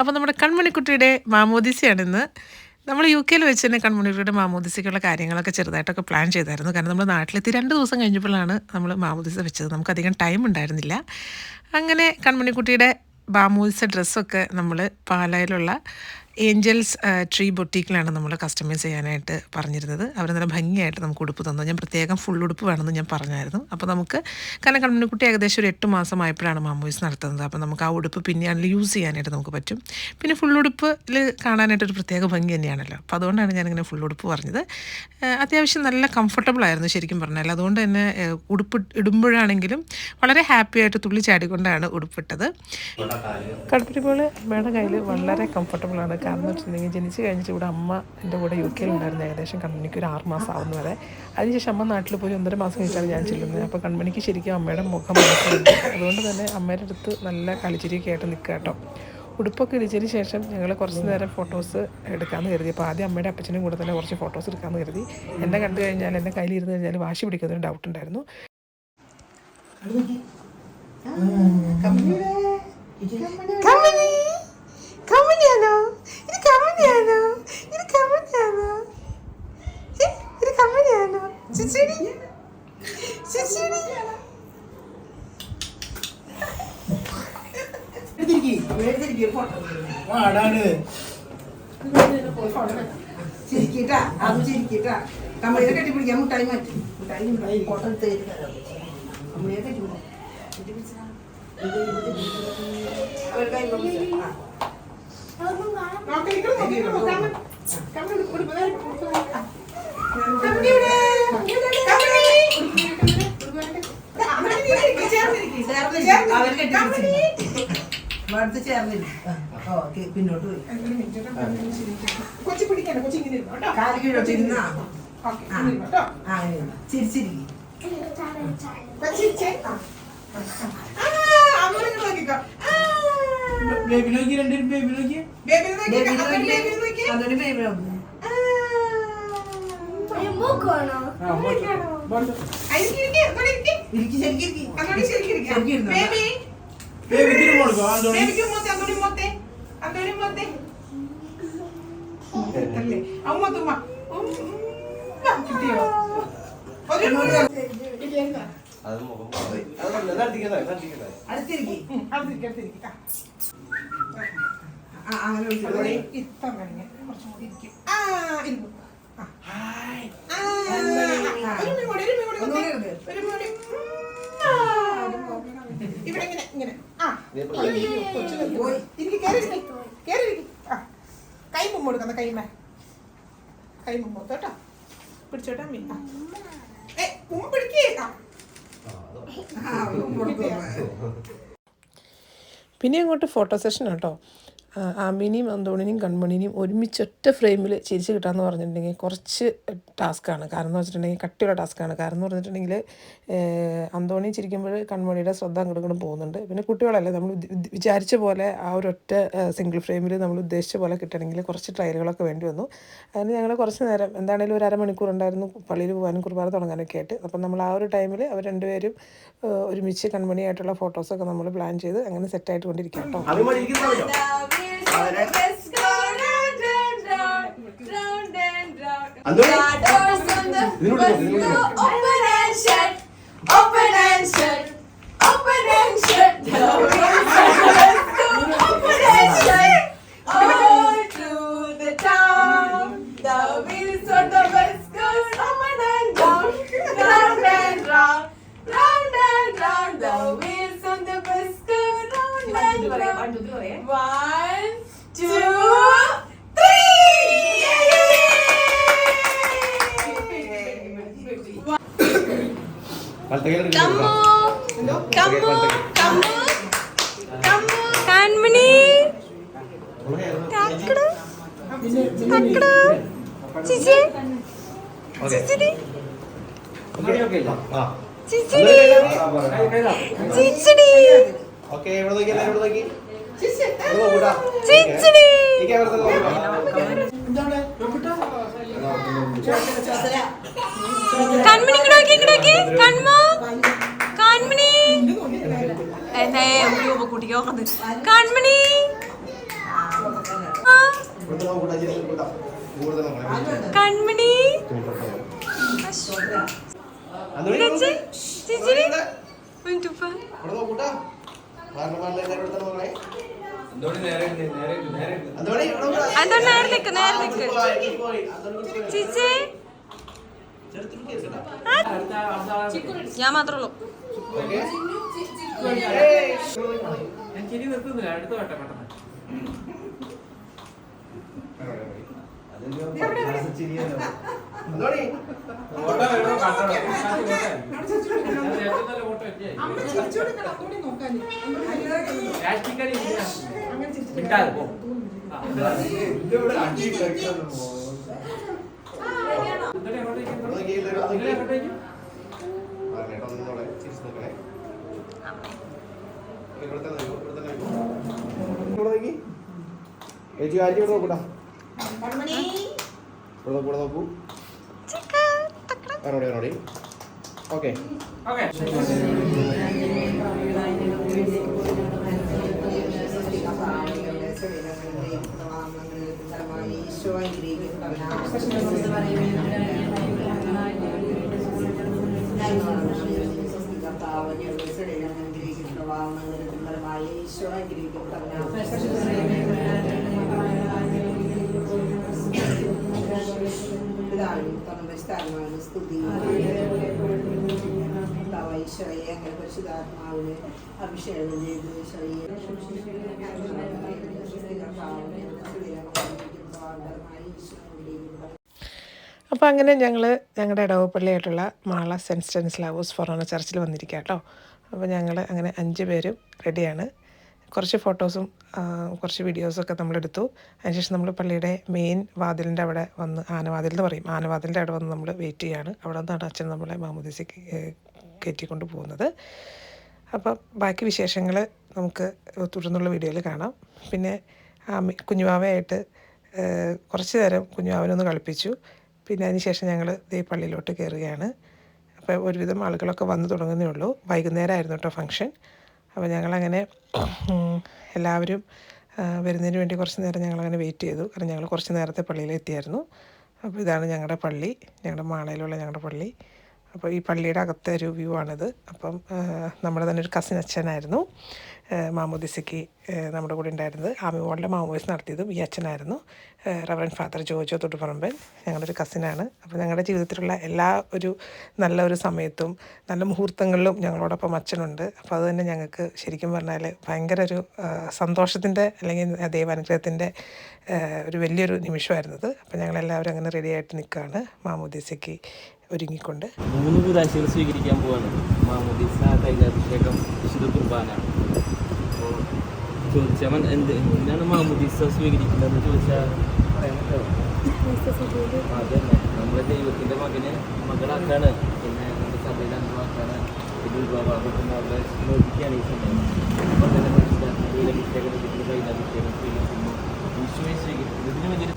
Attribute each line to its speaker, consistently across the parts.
Speaker 1: അപ്പോൾ നമ്മുടെ കൺമണിക്കുട്ടിയുടെ മാമോദിസയാണിന്ന്. നമ്മൾ യു കെയിൽ വെച്ച് തന്നെ കൺമണിക്കുട്ടിയുടെ മാമോദിസയ്ക്കുള്ള കാര്യങ്ങളൊക്കെ ചെറുതായിട്ടൊക്കെ പ്ലാൻ ചെയ്തായിരുന്നു. കാരണം നമ്മൾ നാട്ടിലെത്തി 2 ദിവസം കഴിഞ്ഞപ്പോഴാണ് നമ്മൾ മാമോദിസ വെച്ചത്. നമുക്കധികം ടൈം ഉണ്ടായിരുന്നില്ല. അങ്ങനെ കൺമണിക്കുട്ടിയുടെ മാമോദിസ ഡ്രസ്സൊക്കെ നമ്മൾ പാലായിലുള്ള ഏഞ്ചൽസ് ട്രീ ബൊട്ടീക്കിലാണ് നമ്മൾ കസ്റ്റമൈസ് ചെയ്യാനായിട്ട് പറഞ്ഞിരുന്നത്. അവർ നല്ല ഭംഗിയായിട്ട് നമുക്ക് ഉടുപ്പ് തന്നു. ഞാൻ പ്രത്യേകം ഫുൾ ഉടുപ്പ് വേണമെന്ന് ഞാൻ പറഞ്ഞായിരുന്നു. അപ്പോൾ നമുക്ക് കാരണം കൺമണിക്കുട്ടി ഏകദേശം ഒരു 8 മാസമായപ്പോഴാണ് മാമോദിസ നടത്തുന്നത്. അപ്പോൾ നമുക്ക് ആ ഉടുപ്പ് പിന്നെയാണെങ്കിൽ യൂസ് ചെയ്യാനായിട്ട് നമുക്ക് പറ്റും. പിന്നെ ഫുൾ ഉടുപ്പിൽ കാണാനായിട്ടൊരു പ്രത്യേക ഭംഗി തന്നെയാണല്ലോ. അപ്പോൾ അതുകൊണ്ടാണ് ഞാനിങ്ങനെ ഫുൾ ഉടുപ്പ് പറഞ്ഞത്. അത്യാവശ്യം നല്ല കംഫർട്ടബിൾ ആയിരുന്നു ശരിക്കും പറഞ്ഞാൽ. അതുകൊണ്ട് തന്നെ ഉടുപ്പ് ഇടുമ്പോഴാണെങ്കിലും വളരെ ഹാപ്പി ആയിട്ട് തുള്ളി ചാടിക്കൊണ്ടാണ് ഉടുപ്പിട്ടത്. കൺമണിപ്പോൾ അമ്മയുടെ കയ്യിൽ വളരെ കംഫർട്ടബിളാണ്. കാരണം എന്ന് വെച്ചിട്ടുണ്ടെങ്കിൽ ജനിച്ച് കഴിഞ്ഞിട്ട് ഇവിടെ അമ്മ എൻ്റെ കൂടെ യു കെയിലുണ്ടായിരുന്നു. ഏകദേശം കൺമണിക്ക് ഒരു 6 മാസം ആവുന്ന വരെ. അതിനുശേഷം അമ്മ നാട്ടിൽ പോയി 1.5 മാസം കഴിഞ്ഞാണ് ഞാൻ ചെല്ലുന്നത്. അപ്പോൾ കൺമണിക്ക് ശരിക്കും അമ്മയുടെ മുഖം മനസ്സിലുണ്ട്. അതുകൊണ്ട് തന്നെ അമ്മയുടെ അടുത്ത് നല്ല കളിച്ചിരിയൊക്കെ ആയിട്ട് നിൽക്കുക കേട്ടോ. ഉടുപ്പൊക്കെ ഇടിച്ചതിന് ശേഷം ഞങ്ങൾ കുറച്ച് നേരം ഫോട്ടോസ് എടുക്കാമെന്ന് കരുതി. അപ്പോൾ ആദ്യം അമ്മയുടെ അപ്പച്ചനും കൂടെ തന്നെ കുറച്ച് ഫോട്ടോസ് എടുക്കാമെന്ന് കരുതി. എന്നെ കണ്ടു കഴിഞ്ഞാൽ എൻ്റെ കയ്യിലിരുന്ന് കഴിഞ്ഞാൽ വാശി പിടിക്കുന്നൊരു ഡൗട്ട് ഉണ്ടായിരുന്നു.
Speaker 2: ചിരിക്കിട്ടാ അത് ചിരിക്കിട്ടാ കമ്മളിയെ കെട്ടിപ്പിടിക്കാൻ മുട്ടായി മാറ്റി മുട്ടായി ഫോട്ടോ എടുത്ത് കമ്മളിയെ കെട്ടിപ്പിടിക്കാം അടുത്ത് ചേർന്നില്ല. പിന്നോട്ട് പോയി കാല് കീഴോട്ടിരുന്ന ചിരിച്ചിരിക്കും. ഇവിടെ ഇങ്ങനെ ഇങ്ങനെ കൈ മുമ്പ് കൊടുക്കുന്ന കൈമേ കൈ മുമ്പ് കേട്ടോ പിടിച്ചോട്ടാ മീൻ ഉമ്മ പിടിക്കേ.
Speaker 1: പിന്നെ അങ്ങോട്ട് ഫോട്ടോ സെഷൻ കേട്ടോ. ആമീനെയും അന്തോണിനെയും കൺമണിനെയും ഒരുമിച്ചൊറ്റ ഫ്രെയിമിൽ ചിരിച്ച് കിട്ടാമെന്ന് പറഞ്ഞിട്ടുണ്ടെങ്കിൽ കുറച്ച് ടാസ്ക്കാണ്. കാരണം എന്ന് വെച്ചിട്ടുണ്ടെങ്കിൽ കട്ടിയുള്ള ടാസ്ക്കാണ്. കാരണം എന്ന് പറഞ്ഞിട്ടുണ്ടെങ്കിൽ അന്തോണി ചിരിക്കുമ്പോൾ കൺമണിയുടെ ശ്രദ്ധ അങ്ങോട്ടും പോകുന്നുണ്ട്. പിന്നെ കുട്ടികളല്ലേ, നമ്മൾ വിചാരിച്ച പോലെ ആ ഒരൊറ്റ സിംഗിൾ ഫ്രെയിമിൽ നമ്മൾ ഉദ്ദേശിച്ച പോലെ കിട്ടണമെങ്കിൽ കുറച്ച് ട്രയലുകളൊക്കെ വേണ്ടി വന്നു. അതിന് ഞങ്ങൾ കുറച്ച് നേരം എന്താണെങ്കിലും ഒരു അരമണിക്കൂർ ഉണ്ടായിരുന്നു പള്ളിയിൽ പോകാനും കുർബാന തുടങ്ങാനൊക്കെ ആയിട്ട്. അപ്പം നമ്മൾ ആ ഒരു ടൈമിൽ അവർ രണ്ടുപേരും ഒരുമിച്ച് കൺമണിയായിട്ടുള്ള ഫോട്ടോസൊക്കെ നമ്മൾ പ്ലാൻ ചെയ്ത് അങ്ങനെ സെറ്റായിട്ട് കൊണ്ടിരിക്കാം കേട്ടോ.
Speaker 3: കൺമണി അതോ നേരെ നിക്ക് ചേച്ചി ഞാൻ മാത്രമേ ഉള്ളൂ
Speaker 4: ഓക്കെ
Speaker 2: പരിശുദ്ധാത്മാവിനെ അഭിഷേകം ചെയ്ത്
Speaker 1: അപ്പോൾ അങ്ങനെ ഞങ്ങൾ ഞങ്ങളുടെ ഇടവപ്പള്ളിയായിട്ടുള്ള മാള സെൻറ്റ് സ്റ്റെനിസ്ലാവോസ് ഫൊറോന ചർച്ചിൽ വന്നിരിക്കുക കേട്ടോ. അപ്പോൾ ഞങ്ങൾ അങ്ങനെ 5 പേരും റെഡിയാണ്. കുറച്ച് ഫോട്ടോസും കുറച്ച് വീഡിയോസൊക്കെ നമ്മളെടുത്തു. അതിനുശേഷം നമ്മൾ പള്ളിയുടെ മെയിൻ വാതിലിൻ്റെ അവിടെ വന്ന്, ആനവാതിൽ എന്ന് പറയും, ആനവാതിലിൻ്റെ അവിടെ വന്ന് നമ്മൾ വെയിറ്റ് ചെയ്യുകയാണ്. അവിടെ നിന്നാണ് അച്ഛൻ നമ്മളെ മാമോദീസയ്ക്ക് കയറ്റിക്കൊണ്ട് പോകുന്നത്. അപ്പം ബാക്കി വിശേഷങ്ങൾ നമുക്ക് തുടർന്നുള്ള വീഡിയോയിൽ കാണാം. പിന്നെ കുഞ്ഞുവാവയായിട്ട് കുറച്ച് നേരം കുഞ്ഞുവാവനൊന്ന് കളിപ്പിച്ചു. പിന്നെ അതിന് ശേഷം ഞങ്ങൾ ദേ പള്ളിയിലോട്ട് കയറുകയാണ്. അപ്പോൾ ഒരുവിധം ആളുകളൊക്കെ വന്നു തുടങ്ങുന്നേ ഉള്ളൂ. വൈകുന്നേരമായിരുന്നു കേട്ടോ ഫംഗ്ഷൻ. അപ്പോൾ ഞങ്ങളങ്ങനെ എല്ലാവരും വരുന്നതിന് വേണ്ടി കുറച്ച് നേരം ഞങ്ങളങ്ങനെ വെയിറ്റ് ചെയ്തു. കാരണം ഞങ്ങൾ കുറച്ച് നേരത്തെ പള്ളിയിലെത്തിയായിരുന്നു. അപ്പോൾ ഇതാണ് ഞങ്ങളുടെ പള്ളി, ഞങ്ങളുടെ മാളയിലുള്ള ഞങ്ങളുടെ പള്ളി. അപ്പോൾ ഈ പള്ളിയുടെ അകത്തെ ഒരു വ്യൂ ആണിത്. അപ്പം നമ്മുടെ തന്നെ ഒരു കസിൻ അച്ഛനായിരുന്നു മാമോദീസയ്ക്ക് നമ്മുടെ കൂടെ ഉണ്ടായിരുന്നത്. ആമി മോളുടെ മാമോദീസ നടത്തിയതും ഈ അച്ഛനായിരുന്നു, റവറൻ ഫാദർ ജോജോ തൊടുപറമ്പൻ, ഞങ്ങളുടെ ഒരു കസിനാണ്. അപ്പോൾ ഞങ്ങളുടെ ജീവിതത്തിലുള്ള എല്ലാ ഒരു നല്ല ഒരു സമയത്തും നല്ല മുഹൂർത്തങ്ങളിലും ഞങ്ങളോടൊപ്പം അച്ഛനുണ്ട്. അപ്പോൾ അത് തന്നെ ഞങ്ങൾക്ക് ശരിക്കും പറഞ്ഞാൽ ഭയങ്കര ഒരു സന്തോഷത്തിൻ്റെ അല്ലെങ്കിൽ ദൈവാനുഗ്രഹത്തിൻ്റെ ഒരു വലിയൊരു നിമിഷമായിരുന്നത്. അപ്പോൾ ഞങ്ങളെല്ലാവരും അങ്ങനെ റെഡിയായിട്ട് നിൽക്കുകയാണ് മാമോദീസയ്ക്ക് ഒരുങ്ങിക്കൊണ്ട്.
Speaker 5: 3 കുദാശകൾ സ്വീകരിക്കാൻ പോവാണ്. മാമോദീസ, തൈലാഭിഷേകം, വിശുദ്ധ കുർബാന. അപ്പോൾ ചോദിച്ചാൽ എന്തിനാണ് മാമോദീസ സ്വീകരിക്കുന്നതെന്ന് ചോദിച്ചാൽ പറയാൻ പറ്റുമോ? അതന്നെ, നമ്മുടെ ദൈവത്തിൻ്റെ മകളാക്കാണ്, പിന്നെ നമ്മുടെ സഭയിലെ അംഗമാക്കാണ്, ഇത് വിവാഹത്തിൻ്റെ നോക്കിയാണ് ഈ സമയം. അപ്പോൾ തന്നെ തൈലാഭിഷേകം, വിശുദ്ധ തൈലാഭിഷേകം സ്വീകരിക്കുന്നു, ഈശോയെ സ്വീകരിക്കുന്നു. ഇതിന് വലിയൊരു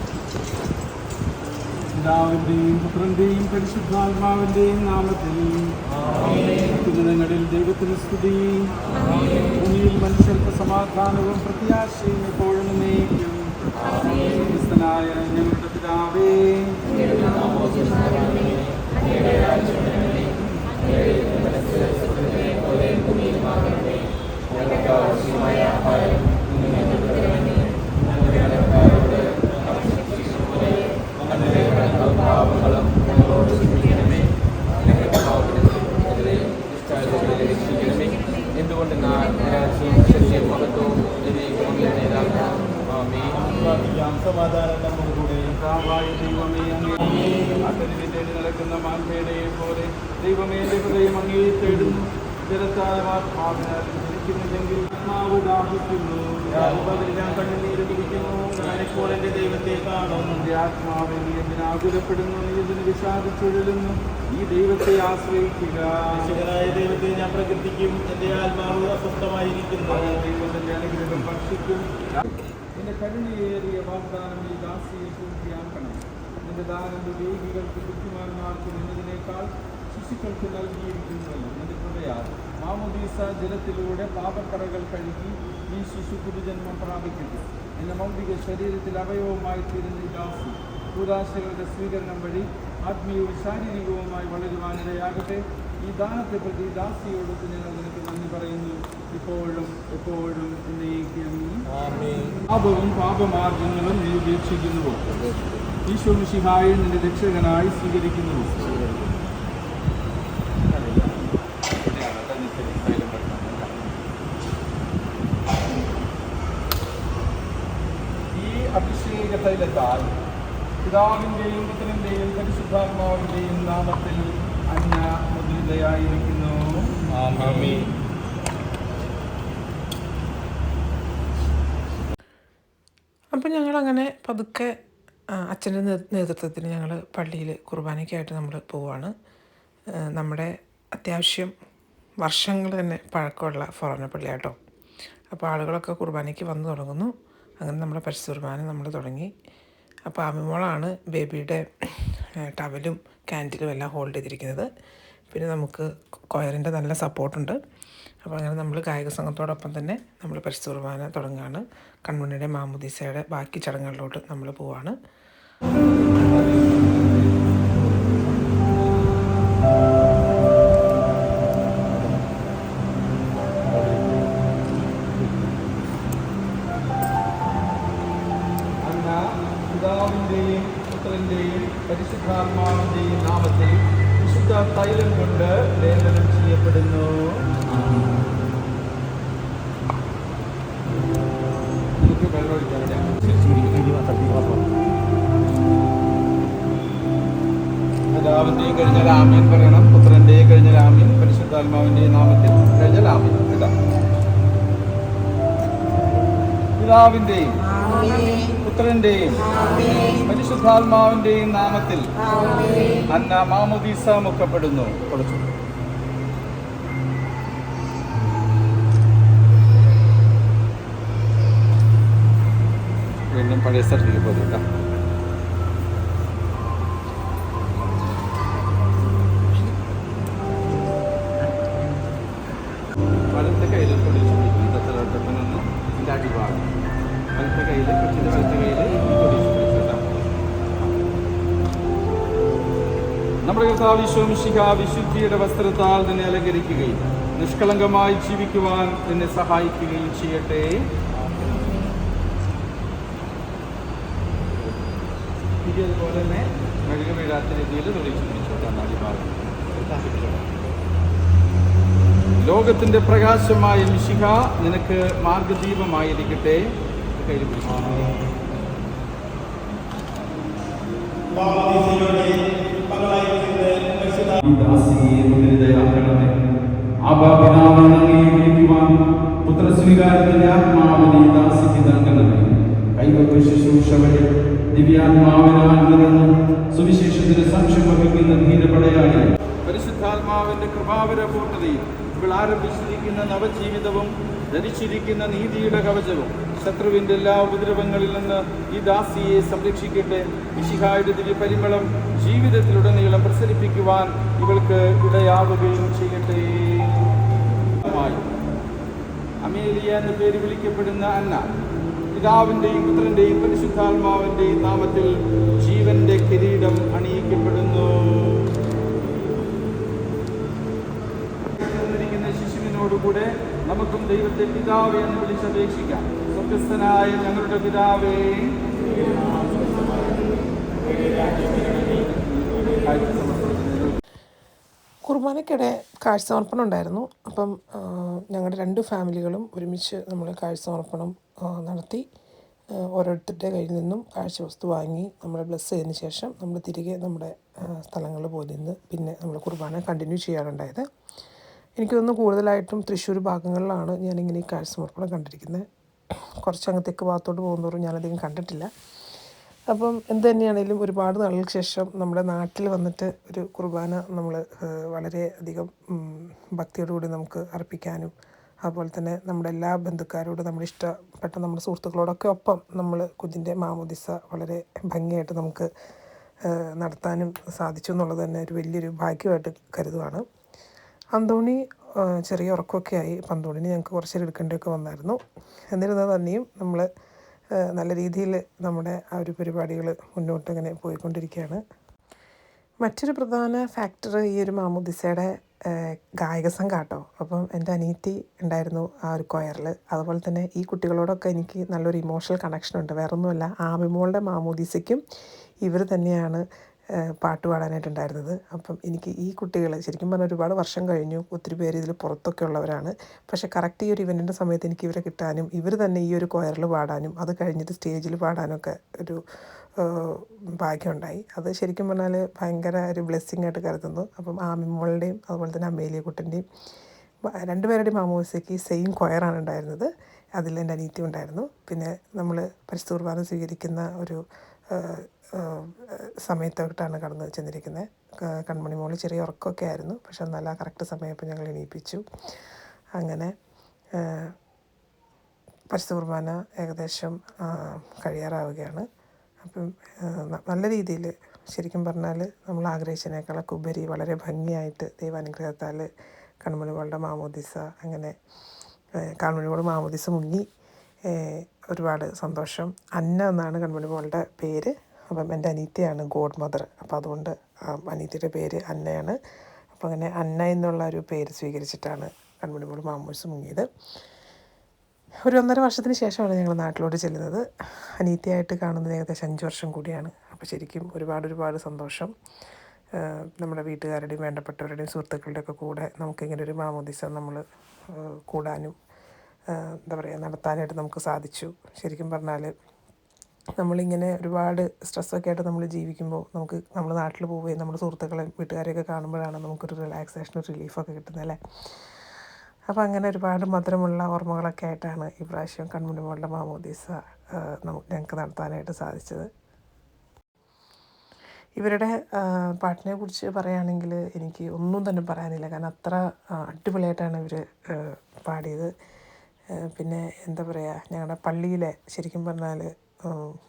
Speaker 6: പിതാവിന്റെയും പുത്രന്റെയും പരിശുദ്ധാത്മാവിന്റെയും നാമത്തിൽ ഉന്നതങ്ങളിൽ ദൈവത്തിന് സ്തുതി, ഭൂമിയിൽ മനുഷ്യർക്ക് സമാധാനവും പ്രത്യാശയും എപ്പോഴും നയിക്കും. ക്രിസ്തനായ ഞങ്ങളുടെ പിതാവേ,
Speaker 5: എന്തുകൊണ്ട്
Speaker 6: സമാധാനം നമ്മുടെ കൂടെ. ദൈവമേ, അങ്ങേ നടക്കുന്ന മാൻപേടയെ പോലെ ദൈവമേ എൻ്റെ ഹൃദയം അങ്ങേ തേടുന്നു. ജലത്താത്മാവിനാലിരിക്കുന്നുവെങ്കിൽ ആത്മാവ് ദാഹിക്കുന്നു. ഞാൻ കണ്ണുനീരിടിക്കുന്നു. ഞാനിപ്പോൾ എൻ്റെ ദൈവത്തെ കാണുന്നു. എൻ്റെ ആത്മാവിൽ നീ എന്തിന് ആകുലപ്പെടുന്നു? നീ ഇതിന് വിഷാദിച്ചൊഴലുന്നു. ഈ ദൈവത്തെ ആശ്രയിക്കുക. ദൈവത്തെ ഞാൻ പ്രകൃതിക്കും. എൻ്റെ ആത്മാവ് അസ്വസ്ഥമായിരിക്കുന്നു. ദൈവത്തിൻ്റെ അനുഗ്രഹം ഭക്ഷിക്കും. നിന്റെ കരുണയേറിയ വാഗ്ദാനം ഈ ദാസിയെ പൂർത്തിയാക്കണം. നിന്റെ ദാനം വിവേകികൾക്ക് ബുദ്ധിമാന്മാർക്ക് നിന്നതിനേക്കാൾ ശിശുക്കൾക്ക് നൽകിയിരിക്കുന്നുവല്ലോ. നിന്റെ കൃപയാൽ മാമോദീസ ജലത്തിലൂടെ പാപക്കറകൾ കഴുകി ഈ ശിശു പുതുജന്മം പ്രാപിക്കുന്നു. എന്ന മൗലിക ശരീരത്തിൽ അവയവമായി തീരുന്ന ഈ ദാസി കൂദാശകളുടെ സ്വീകരണം വഴി ആത്മീയവും ശാരീരികവുമായി വളരുവാനിടയാകട്ടെ. ഈ ദാനത്തെ പ്രതി ദാസിയോട് ഞങ്ങൾ നിനക്ക് നന്ദി പറയുന്നു, ഇപ്പോഴും എപ്പോഴും എന്നേക്കും. പാപവും പാപമാർഗങ്ങളും നീ ഉപേക്ഷിക്കുന്നുവോ? ഈശോ മിശിഹായെ നിന്റെ രക്ഷകനായി സ്വീകരിക്കുന്നുവോ? ഈ അഭിഷേക തൈലത്താൽ പിതാവിൻ്റെയും പുത്രൻ്റെയും പരിശുദ്ധാത്മാവിൻ്റെയും നാമത്തിൽ അന്ന മുദ്രിതയായിരിക്കുന്നു. ആമേൻ.
Speaker 1: അപ്പോൾ ഞങ്ങളങ്ങനെ പതുക്കെ അച്ഛൻ്റെ നേതൃത്വത്തിൽ ഞങ്ങൾ പള്ളിയിൽ കുർബാനയ്ക്കായിട്ട് നമ്മൾ പോവുകയാണ്. നമ്മുടെ അത്യാവശ്യം വർഷങ്ങൾ തന്നെ പഴക്കമുള്ള ഫൊറോന പള്ളിയാട്ടോ. അപ്പോൾ ആളുകളൊക്കെ കുർബാനയ്ക്ക് വന്നു തുടങ്ങുന്നു. അങ്ങനെ നമ്മുടെ പരിശുദ്ധ കുർബാന നമ്മൾ തുടങ്ങി. അപ്പോൾ ആമിമോളാണ് ബേബിയുടെ ടവലും ക്യാൻഡിലും എല്ലാം ഹോൾഡ് ചെയ്തിരിക്കുന്നത്. പിന്നെ നമുക്ക് കൊയറിൻ്റെ നല്ല സപ്പോർട്ടുണ്ട്. അപ്പോൾ അങ്ങനെ നമ്മൾ ഗായക സംഘത്തോടൊപ്പം തന്നെ നമ്മൾ പരിശുദ്ധ കുർബാന തുടങ്ങുകയാണ്. കൺമണിയുടെ മാമോദീസയുടെ ബാക്കി ചടങ്ങുകളിലോട്ട് നമ്മൾ പോവാണ്.
Speaker 6: പിതാവിൻ്റെയും പുത്രൻ്റെയും പരിശുദ്ധാത്മാവിൻ്റെയും നാമത്തിൽ വിശുദ്ധ തൈലം കൊണ്ട് ലേപനം ചെയ്യപ്പെടുന്നു. നമുക്ക് വെള്ളമൊഴിക്കാൻ പിതാവിൻ്റെയും കഴിഞ്ഞാൽ ആമീൻ പറയണം, പുത്രൻ്റെയും കഴിഞ്ഞാൽ ആമീൻ, പരിശുദ്ധാത്മാവിൻ്റെയും നാമത്തിൽ കഴിഞ്ഞാൽ ആമീൻ. കേട്ടോ? പിതാവിൻ്റെയും പുത്രൻ്റെയും പരിശുദ്ധാത്മാവിൻ്റെയും നാമത്തിൽ അന്ന മാമോദീസ മുക്കപ്പെടുന്നു. കൊടുത്തു. വീണ്ടും പഴയ സ്ഥലത്തേക്ക് പോയിട്ടാ. വലത്തെ കയ്യിൽ പൊടിച്ചു പിടിക്കും. തലവട്ടത്തിൽ നിന്ന് ഇതിൻ്റെ അടിഭാഗം വലത്തെ കയ്യിൽ കൊച്ചിൻ്റെ വലത്തെ കയ്യിൽ പൊടിച്ചു പിടിച്ചിട്ടാ. നമ്മുടെ കർത്താവ് ഈശോ മിശിഹാ വിശുദ്ധിയുടെ വസ്ത്രത്താൽ നിന്നെ അലങ്കരിക്കുകയും നിഷ്കളങ്കമായി ജീവിക്കുവാൻ നിന്നെ സഹായിക്കുകയും ചെയ്യട്ടെ. അതുപോലെ തന്നെ മെഴുക വീഴാത്ത രീതിയിൽ തെളിയിച്ചു പിടിച്ചോട്ടാണ് അടിഭാഗം. ലോകത്തിന്റെ പ്രകാശമായ മിശിഹ നിനക്ക് മാർഗദീപമായിരിക്കട്ടെ. കയ്യിൽ പിടിച്ചു. പുത്രസ്വീകാരത്തിന്റെ ആത്മാവിനെ ദാസിക്ക് നൽകണമേ. കൈവപ്പ് ശുശ്രൂഷ വഴി ദിവ്യാത്മാവിനാൽ നിറഞ്ഞ് സുവിശേഷത്തിന് സാക്ഷ്യം വഹിക്കുന്ന ധീരപടയാളി പരിശുദ്ധാത്മാവിന്റെ കൃപാവര പൂർണ്ണതയിൽ ഇവൾ ആരംഭിച്ചിരിക്കുന്ന നവജീവിതവും ധരിച്ചിരിക്കുന്ന നീതിയുടെ കവചവും ശത്രുവിന്റെ എല്ലാ ഉപദ്രവങ്ങളിൽ നിന്ന് ഈ ദാസിയെ സംരക്ഷിക്കട്ടെ. മിശിഹായുടെ ദിവ്യ പരിമളം ജീവിതത്തിലുടനീളം പ്രസരിപ്പിക്കുവാൻ ഇവൾക്ക് ഇടയാവുകയും ചെയ്യട്ടെ. അമേലിയ എന്ന പേര് വിളിക്കപ്പെടുന്ന അന്ന പിതാവിൻ്റെയും പുത്രൻ്റെയും പരിശുദ്ധാത്മാവിൻ്റെയും നാമത്തിൽ ജീവന്റെ കിരീടം അണിയിക്കപ്പെടുന്നു. ശിശുവിനോടുകൂടെ നമുക്കും ദൈവത്തെ പിതാവേ എന്ന് വിളിച്ചപേക്ഷിക്കാം. സ്വർഗസ്ഥനായ ഞങ്ങളുടെ പിതാവേ,
Speaker 1: കുർബാനയ്ക്കിടെ കാഴ്ച സമർപ്പണം ഉണ്ടായിരുന്നു. അപ്പം ഞങ്ങളുടെ 2 ഫാമിലികളും ഒരുമിച്ച് നമ്മൾ കാഴ്ച സമർപ്പണം നടത്തി. ഓരോരുത്തരുടെ കയ്യിൽ നിന്നും കാഴ്ച വസ്തു വാങ്ങി നമ്മൾ ബ്ലെസ് ചെയ്തതിന് ശേഷം നമ്മൾ തിരികെ നമ്മുടെ സ്ഥലങ്ങളിൽ പോയി നിന്ന് പിന്നെ നമ്മൾ കുർബാന കണ്ടിന്യൂ ചെയ്യാറുണ്ടായത്. എനിക്ക് തോന്നുന്നു കൂടുതലായിട്ടും തൃശ്ശൂർ ഭാഗങ്ങളിലാണ് ഞാനിങ്ങനെ ഈ കാഴ്ച സമർപ്പണം കണ്ടിരിക്കുന്നത്. കുറച്ചങ്ങ് തെക്ക് ഭാഗത്തോട്ട് പോകുന്നതോറും ഞാനധികം കണ്ടിട്ടില്ല. അപ്പം എന്ത് തന്നെയാണെങ്കിലും ഒരുപാട് നാളുകൾക്ക് ശേഷം നമ്മുടെ നാട്ടിൽ വന്നിട്ട് ഒരു കുർബാന നമ്മൾ വളരെ അധികം ഭക്തിയോടുകൂടി നമുക്ക് അർപ്പിക്കാനും അതുപോലെ തന്നെ നമ്മുടെ എല്ലാ ബന്ധുക്കാരോട് നമ്മുടെ ഇഷ്ടപ്പെട്ട നമ്മുടെ സുഹൃത്തുക്കളോടൊക്കെ ഒപ്പം നമ്മൾ കുഞ്ഞിൻ്റെ മാമോദിസ വളരെ ഭംഗിയായിട്ട് നമുക്ക് നടത്താനും സാധിച്ചു എന്നുള്ളത് തന്നെ ഒരു വലിയൊരു ഭാഗ്യമായിട്ട് കരുതുവാണ്. അന്തോണി ചെറിയ ഉറക്കമൊക്കെ ആയി. 12 ഞങ്ങൾക്ക് കുറച്ച് എടുക്കേണ്ടിയൊക്കെ വന്നായിരുന്നു. എന്നിരുന്നാൽ തന്നെയും നമ്മൾ നല്ല രീതിയിൽ നമ്മുടെ ആ ഒരു പരിപാടികൾ മുന്നോട്ട് ഇങ്ങനെ പോയിക്കൊണ്ടിരിക്കുകയാണ്. മറ്റൊരു പ്രധാന ഫാക്ടർ ഈ ഒരു മാമോദിസയുടെ ഗായക സംഘം കേട്ടോ. അപ്പം എൻ്റെ അനിയത്തി ഉണ്ടായിരുന്നു ആ ഒരു കൊയറിൽ. അതുപോലെ തന്നെ ഈ കുട്ടികളോടൊക്കെ എനിക്ക് നല്ലൊരു ഇമോഷണൽ കണക്ഷനുണ്ട്. വേറൊന്നുമല്ല, ആമിമോളുടെ മാമോദിസയ്ക്കും ഇവർ തന്നെയാണ് പാട്ട് പാടാനായിട്ടുണ്ടായിരുന്നത്. അപ്പം എനിക്ക് ഈ കുട്ടികൾ ശരിക്കും പറഞ്ഞാൽ ഒരുപാട് വർഷം കഴിഞ്ഞു, ഒത്തിരി പേര് ഇതിൽ പുറത്തൊക്കെ ഉള്ളവരാണ്. പക്ഷേ കറക്റ്റ് ഈ ഒരു ഇവൻറ്റിൻ്റെ സമയത്ത് എനിക്ക് ഇവരെ കിട്ടാനും ഇവർ തന്നെ ഈ ഒരു കൊയറിൽ പാടാനും അത് കഴിഞ്ഞിട്ട് സ്റ്റേജിൽ പാടാനൊക്കെ ഒരു ഭാഗ്യമുണ്ടായി. അത് ശരിക്കും പറഞ്ഞാൽ ഭയങ്കര ഒരു ബ്ലെസ്സിങ് ആയിട്ട് കരുതുന്നു. അപ്പം ആമിമോളുടെയും അതുപോലെ തന്നെ അമേലിയ കുട്ടൻ്റെയും രണ്ടുപേരുടെയും മാമോദിസയ്ക്ക് സെയിം കൊയറാണ് ഉണ്ടായിരുന്നത്. അതിൽ എൻ്റെ അനിയത്തി ഉണ്ടായിരുന്നു. പിന്നെ നമ്മൾ പരിശുദ്ധ കുർബാന സ്വീകരിക്കുന്ന ഒരു സമയത്തോട്ടാണ് കടന്നു ചെന്നിരിക്കുന്നത്. കൺമണി മോള് ചെറിയ ഉറക്കമൊക്കെ ആയിരുന്നു, പക്ഷെ നല്ല കറക്റ്റ് സമയപ്പോൾ ഞങ്ങൾ എണീപ്പിച്ചു. അങ്ങനെ പരിശുദ്ധ കുർബാന ഏകദേശം കഴിയാറാവുകയാണ്. അപ്പം നല്ല രീതിയിൽ ശരിക്കും പറഞ്ഞാൽ നമ്മൾ ആഗ്രഹിച്ചതിനേക്കാളൊക്കെ ഉപരി വളരെ ഭംഗിയായിട്ട് ദൈവാനുഗ്രഹത്താൽ കൺമണിമോളുടെ മാമോദിസ അങ്ങനെ കൺമണിമോൾ മാമോദിസ മുങ്ങി. ഒരുപാട് സന്തോഷം. അന്ന എന്നാണ് കൺമണിമോളുടെ പേര്. അപ്പം എൻ്റെ അനീത്തിയാണ് ഗോഡ് മദർ. അപ്പോൾ അതുകൊണ്ട് അനീത്തിയുടെ പേര് അന്നയാണ്. അപ്പോൾ അങ്ങനെ അന്ന എന്നുള്ള ഒരു പേര് സ്വീകരിച്ചിട്ടാണ് കൺമണിമോൾ മാമോദിസ മുങ്ങിയത്. ഒരു 1.5 വർഷത്തിന് ശേഷമാണ് ഞങ്ങൾ നാട്ടിലോട്ട് ചെല്ലുന്നത്. അനീത്തിയായിട്ട് കാണുന്നത് ഏകദേശം 5 വർഷം കൂടിയാണ്. അപ്പോൾ ശരിക്കും ഒരുപാട് സന്തോഷം. നമ്മുടെ വീട്ടുകാരുടെയും വേണ്ടപ്പെട്ടവരുടെയും സുഹൃത്തുക്കളുടെയൊക്കെ കൂടെ നമുക്കിങ്ങനെ ഒരു മാമോദിസ നമ്മൾ കൂടാനും എന്താ പറയുക നടത്താനായിട്ട് നമുക്ക് സാധിച്ചു. ശരിക്കും പറഞ്ഞാൽ നമ്മളിങ്ങനെ ഒരുപാട് സ്ട്രെസ്സൊക്കെ ആയിട്ട് നമ്മൾ ജീവിക്കുമ്പോൾ നമ്മൾ നാട്ടിൽ പോവുകയും നമ്മുടെ സുഹൃത്തുക്കളെ വീട്ടുകാരെയൊക്കെ കാണുമ്പോഴാണ് നമുക്കൊരു റിലാക്സേഷൻ റിലീഫൊക്കെ കിട്ടുന്നത് അല്ലേ. അപ്പോൾ അങ്ങനെ ഒരുപാട് മധുരമുള്ള ഓർമ്മകളൊക്കെ ആയിട്ടാണ് ഈ പ്രാവശ്യം കൺമണിമോളുടെ മാമോദിസ ഞങ്ങൾക്ക് നടത്താനായിട്ട് സാധിച്ചത്. ഇവരുടെ പാട്ടിനെ കുറിച്ച് പറയുകയാണെങ്കിൽ എനിക്ക് ഒന്നും തന്നെ പറയാനില്ല. കാരണം അത്ര അടിപൊളിയായിട്ടാണ് ഇവർ പാടിയത്. പിന്നെ എന്താ പറയുക, ഞങ്ങളുടെ പള്ളിയിലെ ശരിക്കും പറഞ്ഞാൽ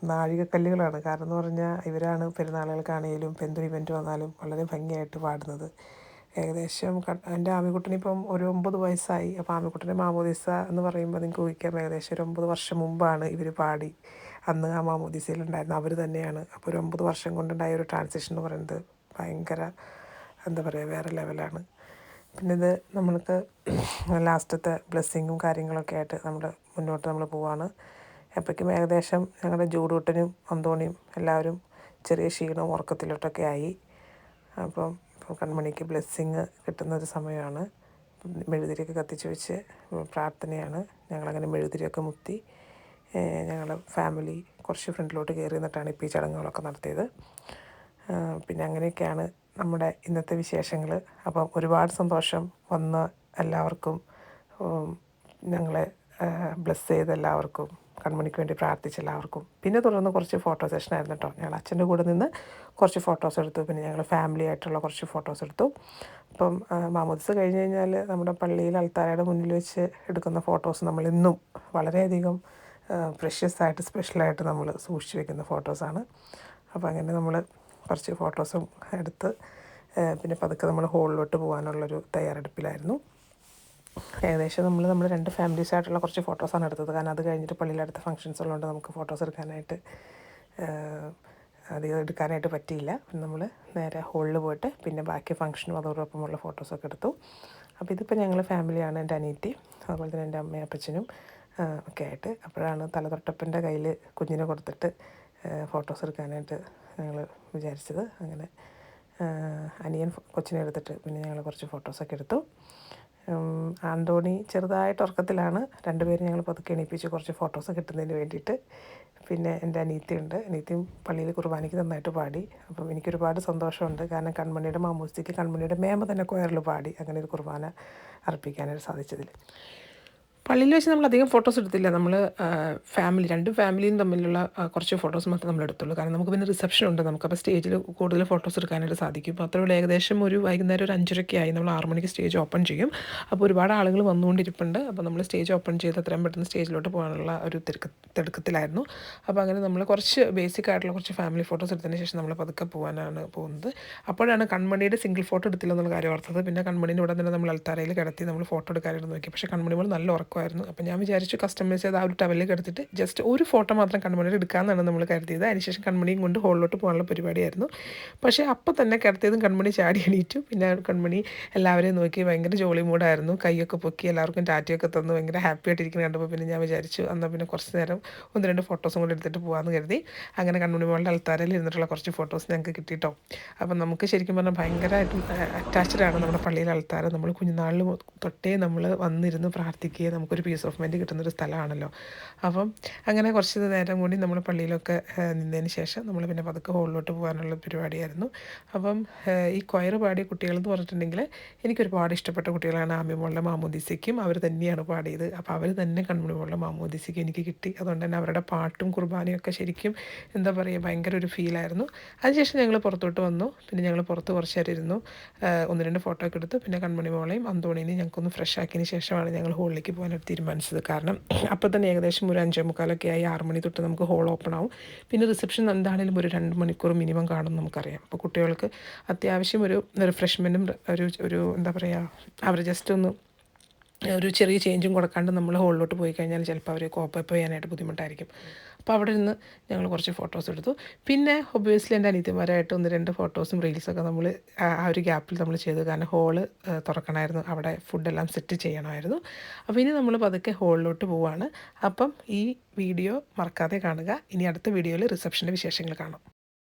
Speaker 1: നാഴികക്കല്ലുകളാണ്. കാരണം എന്ന് പറഞ്ഞാൽ ഇവരാണ് പെരുന്നാളുകൾക്കാണെങ്കിലും എന്തൊരു ഇവൻറ്റ് വന്നാലും വളരെ ഭംഗിയായിട്ട് പാടുന്നത്. ഏകദേശം എൻ്റെ ആമിക്കുട്ടനിപ്പം ഒരു 9 വയസ്സായി. അപ്പോൾ ആമിക്കുട്ടൻ്റെ മാമോദിസ എന്ന് പറയുമ്പോൾ നിങ്ങൾക്ക് ഊഹിക്കാം ഏകദേശം ഒരു 9 വർഷം മുമ്പാണ് ഇവർ പാടി അന്ന് ആ മാമോദിസയിലുണ്ടായിരുന്നത് അവർ തന്നെയാണ്. അപ്പോൾ ഒരു 9 വർഷം കൊണ്ടുണ്ടായ ഒരു ട്രാൻസിഷൻ എന്ന് പറയുന്നത് ഭയങ്കര എന്താ പറയുക വേറെ ലെവലാണ്. പിന്നെ ഇത് നമ്മൾക്ക് ലാസ്റ്റത്തെ ബ്ലെസ്സിങ്ങും കാര്യങ്ങളൊക്കെ ആയിട്ട് മുന്നോട്ട് നമ്മൾ പോവാണ്. അപ്പോഴേക്കും ഏകദേശം ഞങ്ങളുടെ ജൂഡൂട്ടനും അന്തോണിയും എല്ലാവരും ചെറിയ ക്ഷീണവും ഉറക്കത്തിലോട്ടൊക്കെ ആയി. അപ്പം കൺമണിക്ക് ബ്ലെസ്സിങ് കിട്ടുന്നൊരു സമയമാണ്. മെഴുതിരിയൊക്കെ കത്തിച്ച് വെച്ച് പ്രാർത്ഥനയാണ്. ഞങ്ങളങ്ങനെ മെഴുതിരിയൊക്കെ മുത്തി ഞങ്ങൾ ഫാമിലി കുറച്ച് ഫ്രണ്ടിലോട്ട് കയറി നിന്നിട്ടാണ് ഇപ്പോൾ ഈ ചടങ്ങുകളൊക്കെ നടത്തിയത്. പിന്നെ അങ്ങനെയൊക്കെയാണ് നമ്മുടെ ഇന്നത്തെ വിശേഷങ്ങൾ. അപ്പം ഒരുപാട് സന്തോഷം വന്ന എല്ലാവർക്കും, ഞങ്ങളെ ബ്ലെസ് ചെയ്ത എല്ലാവർക്കും, കൺമണിക്ക് വേണ്ടി പ്രാർത്ഥിച്ച എല്ലാവർക്കും. പിന്നെ തുടർന്ന് കുറച്ച് ഫോട്ടോ സെഷനായിരുന്നു കേട്ടോ. ഞങ്ങൾ അച്ഛൻ്റെ കൂടെ നിന്ന് കുറച്ച് ഫോട്ടോസ് എടുത്തു. പിന്നെ ഞങ്ങൾ ഫാമിലി ആയിട്ടുള്ള കുറച്ച് ഫോട്ടോസ് എടുത്തു. അപ്പം മാമോദിസ കഴിഞ്ഞ് കഴിഞ്ഞാൽ നമ്മുടെ പള്ളിയിൽ അൾത്താരയുടെ മുന്നിൽ വെച്ച് എടുക്കുന്ന ഫോട്ടോസ് നമ്മളിന്നും വളരെയധികം പ്രഷ്യസ് ആയിട്ട് സ്പെഷ്യലായിട്ട് നമ്മൾ സൂക്ഷിച്ച് വെക്കുന്ന ഫോട്ടോസാണ്. അപ്പോൾ അങ്ങനെ നമ്മൾ കുറച്ച് ഫോട്ടോസും എടുത്ത് പിന്നെ പതുക്കെ നമ്മൾ ഹോളിലോട്ട് പോകാനുള്ളൊരു തയ്യാറെടുപ്പിലായിരുന്നു. ഏകദേശം നമ്മൾ 2 ഫാമിലീസായിട്ടുള്ള കുറച്ച് ഫോട്ടോസാണ് എടുത്തത്. കാരണം അത് കഴിഞ്ഞിട്ട് പള്ളിയിൽ അടുത്ത ഫങ്ഷൻസ് ഉള്ളതുകൊണ്ട് നമുക്ക് ഫോട്ടോസ് എടുക്കാനായിട്ട് അധികം എടുക്കാനായിട്ട് പറ്റിയില്ല. നമ്മൾ നേരെ ഹോളിൽ പോയിട്ട് പിന്നെ ബാക്കി ഫങ്ഷനും അതോടൊപ്പമുള്ള ഫോട്ടോസൊക്കെ എടുത്തു. അപ്പോൾ ഇതിപ്പോൾ ഞങ്ങൾ ഫാമിലിയാണ്, എൻ്റെ അനിയത്തി അതുപോലെ തന്നെ എൻ്റെ അമ്മയും അപ്പച്ചനും ഒക്കെ ആയിട്ട്. അപ്പോഴാണ് തലതൊട്ടപ്പൻ്റെ കയ്യിൽ കുഞ്ഞിനെ കൊടുത്തിട്ട് ഫോട്ടോസ് എടുക്കാനായിട്ട് ഞങ്ങൾ വിചാരിച്ചത്. അങ്ങനെ അനിയൻ കൊച്ചിനെ എടുത്തിട്ട് പിന്നെ ഞങ്ങൾ കുറച്ച് ഫോട്ടോസൊക്കെ എടുത്തു. ആന്തോണി ചെറുതായിട്ട് ഉറക്കത്തിലാണ്. 2 പേരും ഞങ്ങൾ പതുക്കെ എണീപ്പിച്ച് കുറച്ച് ഫോട്ടോസ് കിട്ടുന്നതിന് വേണ്ടിയിട്ട്. പിന്നെ എൻ്റെ അനിയത്തിയും പള്ളിയിൽ കുർബാനയ്ക്ക് നന്നായിട്ട് പാടി. അപ്പം എനിക്കൊരുപാട് സന്തോഷമുണ്ട്. കാരണം കൺമണിയുടെ മാമോദിസയ്ക്ക് കൺമണിയുടെ മേമ തന്നെ കൊയറിൽ പാടി അങ്ങനെ ഒരു കുർബാന അർപ്പിക്കാനായിട്ട് സാധിച്ചതിൽ. പള്ളിയിൽ വെച്ച് നമ്മൾ അധികം ഫോട്ടോസ് എടുത്തില്ല. നമ്മൾ ഫാമിലി 2 ഫാമിലിയും തമ്മിലുള്ള കുറച്ച് ഫോട്ടോസ് മാത്രമേ നമ്മൾ എടുത്തുള്ളൂ. കാരണം നമുക്ക് പിന്നെ റിസപ്ഷൻ ഉണ്ട്. നമുക്കപ്പോൾ സ്റ്റേജിൽ കൂടുതൽ ഫോട്ടോസ് എടുക്കാനായിട്ട് സാധിക്കും. അപ്പോൾ അത്രയുള്ള ഏകദേശം ഒരു വൈകുന്നേരം ഒരു 5:30 ആയി. നമ്മൾ 6 മണിക്ക് സ്റ്റേജ് ഓപ്പൺ ചെയ്യും. അപ്പോൾ ഒരുപാട് ആളുകൾ വന്നുകൊണ്ടിരിപ്പുണ്ട്. അപ്പോൾ നമ്മൾ സ്റ്റേജ് ഓപ്പൺ ചെയ്ത് എത്രയും പെട്ടെന്ന് സ്റ്റേജിലോട്ട് പോകാനുള്ള ഒരു തിടുക്കത്തിലായിരുന്നു. അപ്പോൾ അങ്ങനെ നമ്മൾ കുറച്ച് ബേസിക് ആയിട്ടുള്ള കുറച്ച് ഫാമിലി ഫോട്ടോസ് എടുത്തതിന് ശേഷം നമ്മൾ പതുക്കെ പോകാനാണ് പോകുന്നത്. അപ്പോഴാണ് കൺമണിയുടെ സിംഗിൾ ഫോട്ടോ എടുത്തില്ല എന്നുള്ള കാര്യം ഓർത്തത്. പിന്നെ കൺമണീൻ്റെ ഉടൻ തന്നെ നമ്മൾ അൽത്താരയിൽ കിടത്തി നമ്മൾ ഫോട്ടോ എടുക്കാനായിട്ട് നോക്കി. പക്ഷേ കൺമണി മോൾ നല്ല ഉറക്കമായിരുന്നു. അപ്പോൾ ഞാൻ വിചാരിച്ചു കസ്റ്റമൈസ് ചെയ്ത് ആ ഒരു ടവലിൽ കിടത്തിയിട്ട് ജസ്റ്റ് ഒരു ഫോട്ടോ മാത്രം കൺമണിയുടെ എടുക്കാമെന്നാണ് നമ്മൾ കരുതിയത്. അതിനുശേഷം കൺമണിയും കൊണ്ട് ഹോളിലോട്ട് പോകാനുള്ള പരിപാടിയായിരുന്നു. പക്ഷേ അപ്പോൾ തന്നെ കിടത്തിയതും കൺമണി ചാടി എണീറ്റു. പിന്നെ കൺമണി എല്ലാവരെയും നോക്കി ഭയങ്കര ജോളി മൂടായിരുന്നു. കൈയൊക്കെ പൊക്കി എല്ലാവർക്കും ടാറ്റയൊക്കെ തന്നു ഭയങ്കര ഹാപ്പി ആയിട്ടിരിക്കുന്ന കണ്ടപ്പോൾ പിന്നെ ഞാൻ വിചാരിച്ചു എന്നാൽ പിന്നെ കുറച്ച് നേരം 1-2 ഫോട്ടോസും കൂടി എടുത്തിട്ട് പോകാമെന്ന് കരുതി. അങ്ങനെ കൺമണി മോളുടെ അൽത്താരയിൽ ഇരുന്നിട്ടുള്ള കുറച്ച് ഫോട്ടോസ് ഞങ്ങൾക്ക് കിട്ടിയിട്ടോ. അപ്പം നമുക്ക് ശരിക്കും പറഞ്ഞാൽ ഭയങ്കരമായിട്ടും അറ്റാച്ച്ഡാണ് നമ്മുടെ പള്ളിയിലെ ആൾക്കാർ. നമ്മൾ കുഞ്ഞുനാളിൽ തൊട്ടേ നമ്മൾ വന്നിരുന്ന് പ്രാർത്ഥിക്കുകയും നമുക്കൊരു പീസ് ഓഫ് മൈൻഡ് കിട്ടുന്നൊരു സ്ഥലമാണല്ലോ. അപ്പം അങ്ങനെ കുറച്ച് നേരം കൂടി നമ്മൾ പള്ളിയിലൊക്കെ നിന്നതിന് ശേഷം നമ്മൾ പിന്നെ പതുക്കെ ഹോളിലോട്ട് പോകാനുള്ള പരിപാടിയായിരുന്നു. അപ്പം ഈ കൊയർ പാടിയ കുട്ടികളെന്ന് പറഞ്ഞിട്ടുണ്ടെങ്കിൽ എനിക്കൊരുപാട് ഇഷ്ടപ്പെട്ട കുട്ടികളാണ്. ആമിമോളുടെ മാമോദീസയ്ക്കും അവർ തന്നെയാണ് പാടിയത്. അപ്പോൾ അവർ തന്നെ കൺമണി മോളുടെ മാമോദീസയ്ക്ക് എനിക്ക് കിട്ടി. അതുകൊണ്ട് തന്നെ അവരുടെ പാട്ടും കുർബാനയും ഒക്കെ ശരിക്കും എന്താ പറയുക ഭയങ്കര ഒരു ഫീലായിരുന്നു. അതിനുശേഷം ഞങ്ങൾ പുറത്തോട്ട് വന്നു. പിന്നെ ഞങ്ങൾ പുറത്ത് കുറച്ച് നേരം ഇരുന്നു. 1-2 ഫോട്ടോ ഒക്കെ എടുത്തു. പിന്നെ കൺമണി മോളെയും അന്തോണീനെയും ഞങ്ങൾക്കൊന്ന് ഫ്രഷ് ആക്കിയതിന് ശേഷമാണ് ഞങ്ങൾ ഹോളിലേക്ക് പോകാനായിട്ട് തീരുമാനിച്ചത്. കാരണം അപ്പോൾ തന്നെ ഏകദേശം ഒരു 5:45 ആയി. 6 മണി തൊട്ട് നമുക്ക് ഹോൾ ഓപ്പൺ ആവും. പിന്നെ റിസപ്ഷൻ എന്താണെങ്കിലും ഒരു 2 മണിക്കൂർ മിനിമം കാണും നമുക്കറിയാം. അപ്പോൾ കുട്ടികൾക്ക് അത്യാവശ്യം ഒരു റിഫ്രഷ്മെൻറ്റും ഒരു എന്താ പറയുക അവർ ജസ്റ്റ് ഒന്ന് ഒരു ചെറിയ ചേഞ്ചും കൊടുക്കാണ്ട് നമ്മൾ ഹോളിലോട്ട് പോയി കഴിഞ്ഞാൽ ചിലപ്പോൾ അവർ കോപ്പപ്പ് ചെയ്യാനായിട്ട് ബുദ്ധിമുട്ടായിരിക്കും. അപ്പോൾ അവിടെ നിന്ന് ഞങ്ങൾ കുറച്ച് ഫോട്ടോസ് എടുത്തു. പിന്നെ ഒബ്വിയസ്ലി എൻ്റെ അനിയത്തിമാരായിട്ട് 1-2 ഫോട്ടോസും റീൽസൊക്കെ നമ്മൾ ആ ഒരു ഗ്യാപ്പിൽ നമ്മൾ ചെയ്തു. കാരണം ഹോള് തുറക്കണമായിരുന്നു, അവിടെ ഫുഡെല്ലാം സെറ്റ് ചെയ്യണമായിരുന്നു. അപ്പോൾ ഇനി നമ്മൾ പതുക്കെ ഹോളിലോട്ട് പോവുകയാണ്. അപ്പം ഈ വീഡിയോ മറക്കാതെ കാണുക. ഇനി അടുത്ത വീഡിയോയിൽ റിസപ്ഷൻ്റെ വിശേഷങ്ങൾ കാണാം.